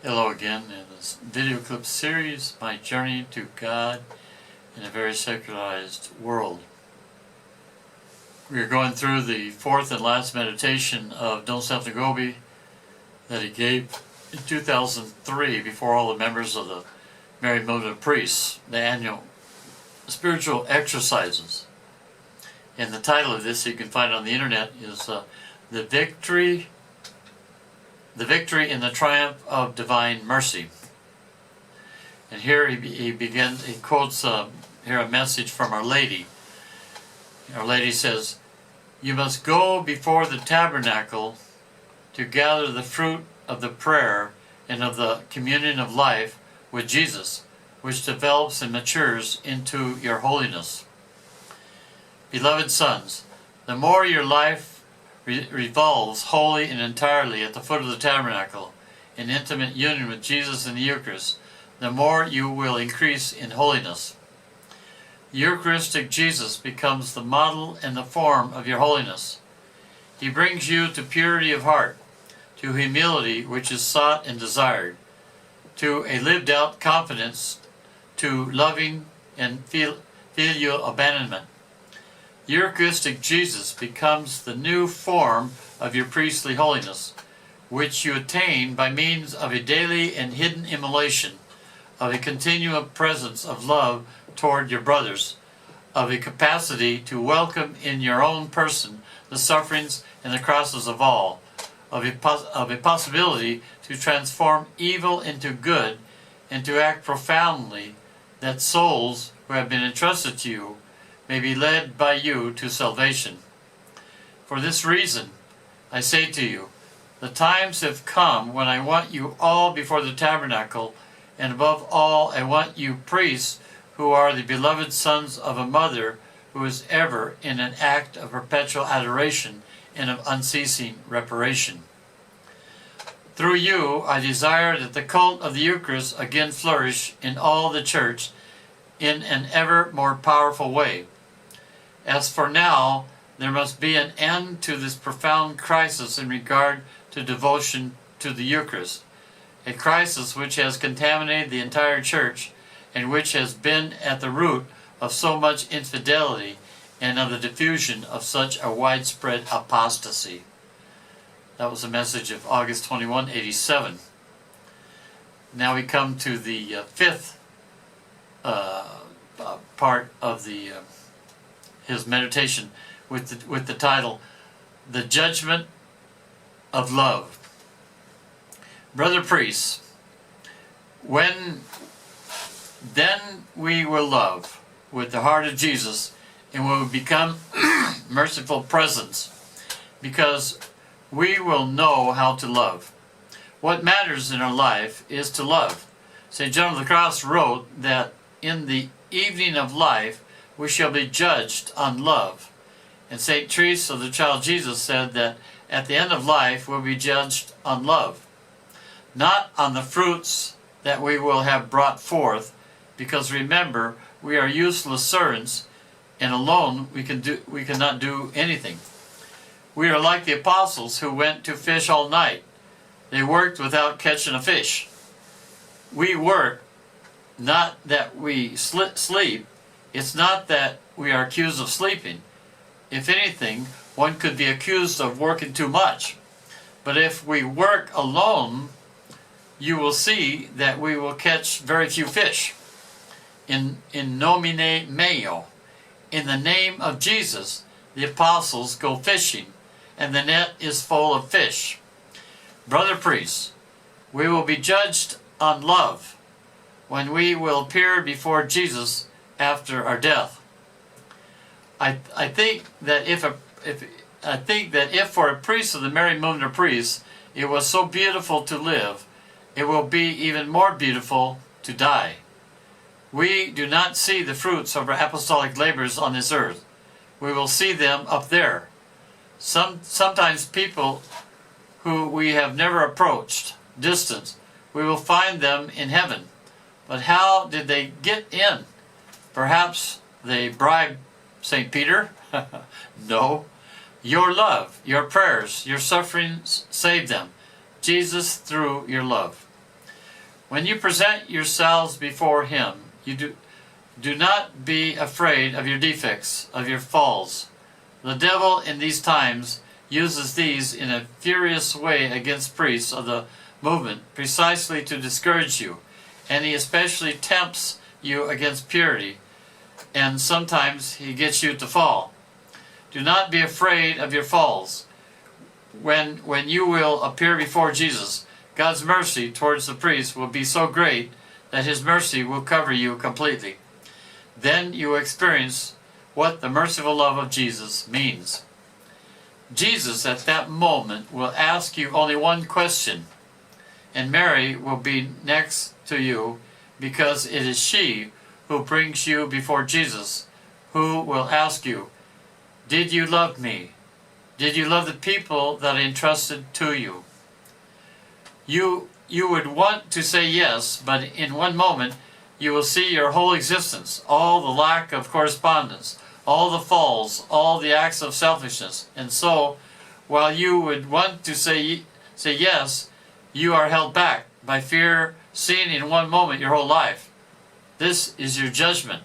Hello again in this video clip series, My Journey to God in a Very Secularized World. We are going through the fourth and last meditation of Don Gobi that he gave in 2003 before all the members of the Mary Magdalene Priests, the annual spiritual exercises. And the title of this you can find on the internet is The Victory in the Triumph of Divine Mercy. And here he quotes here a message from Our Lady. Our Lady says, "You must go before the tabernacle to gather the fruit of the prayer and of the communion of life with Jesus, which develops and matures into your holiness. Beloved sons, the more your life revolves wholly and entirely at the foot of the tabernacle in intimate union with Jesus in the Eucharist, the more you will increase in holiness. The Eucharistic Jesus becomes the model and the form of your holiness. He brings you to purity of heart, to humility which is sought and desired, to a lived-out confidence, to loving and filial abandonment. The Eucharistic Jesus becomes the new form of your priestly holiness, which you attain by means of a daily and hidden immolation, of a continual presence of love toward your brothers, of a capacity to welcome in your own person the sufferings and the crosses of all, of a possibility to transform evil into good, and to act profoundly that souls who have been entrusted to you may be led by you to salvation. For this reason, I say to you, the times have come when I want you all before the tabernacle, and above all, I want you priests who are the beloved sons of a mother who is ever in an act of perpetual adoration and of unceasing reparation. Through you, I desire that the cult of the Eucharist again flourish in all the Church in an ever more powerful way. As for now, there must be an end to this profound crisis in regard to devotion to the Eucharist, a crisis which has contaminated the entire Church and which has been at the root of so much infidelity and of the diffusion of such a widespread apostasy." That was a message of August 21, 87. Now we come to the fifth part of his meditation with the title, The Judgment of Love. Brother priests, then we will love with the heart of Jesus, and we will become merciful presence, because we will know how to love. What matters in our life is to love. St. John of the Cross wrote that in the evening of life we shall be judged on love. And St. Teresa of the Child Jesus said that at the end of life we'll be judged on love, not on the fruits that we will have brought forth, because remember, we are useless servants, and alone we cannot do anything. We are like the apostles who went to fish all night. They worked without catching a fish. We work, not that we sleep. It's not that we are accused of sleeping. If anything, one could be accused of working too much. But if we work alone, you will see that we will catch very few fish. In nomine meo, in the name of Jesus, the apostles go fishing, and the net is full of fish. Brother priests, we will be judged on love when we will appear before Jesus after our death. I think that if for a priest of the Mary Magdalene Priests it was so beautiful to live, it will be even more beautiful to die. We do not see the fruits of our apostolic labors on this earth. We will see them up there. Sometimes people who we have never approached, distant, we will find them in heaven. But how did they get in? Perhaps they bribed St. Peter? No. Your love, your prayers, your sufferings saved them. Jesus through your love. When you present yourselves before Him, you do not be afraid of your defects, of your falls. The devil in these times uses these in a furious way against priests of the movement, precisely to discourage you, and he especially tempts you against purity, and sometimes he gets you to fall. Do not be afraid of your falls. When you will appear before Jesus, God's mercy towards the priest will be so great that His mercy will cover you completely. Then you will experience what the merciful love of Jesus means. Jesus at that moment will ask you only one question, and Mary will be next to you because it is she who brings you before Jesus, who will ask you, "Did you love me? Did you love the people that I entrusted to you?" You would want to say yes, but in one moment you will see your whole existence, all the lack of correspondence, all the falls, all the acts of selfishness. And so, while you would want to say yes, you are held back by fear, seeing in one moment your whole life. This is your judgment.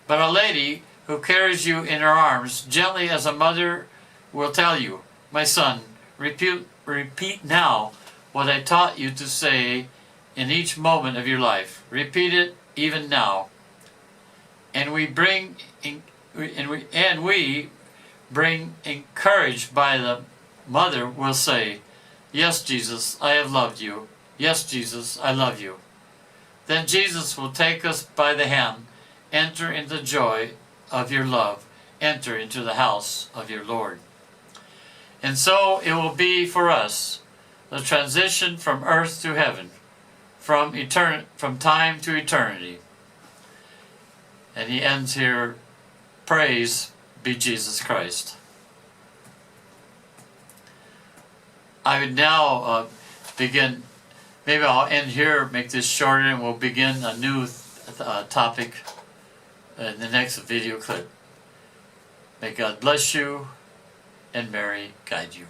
But Our Lady, who carries you in her arms, gently as a mother, will tell you, "My son, repeat now what I taught you to say in each moment of your life. Repeat it even now." And we bring encouraged by the mother will say, "Yes, Jesus, I have loved you. Yes, Jesus, I love you." Then Jesus will take us by the hand, enter into the joy of your love, enter into the house of your Lord. And so it will be for us, the transition from earth to heaven, from time to eternity. And he ends here, "Praise be Jesus Christ." I would now begin, maybe I'll end here, make this shorter, and we'll begin a new topic in the next video clip. May God bless you and Mary guide you.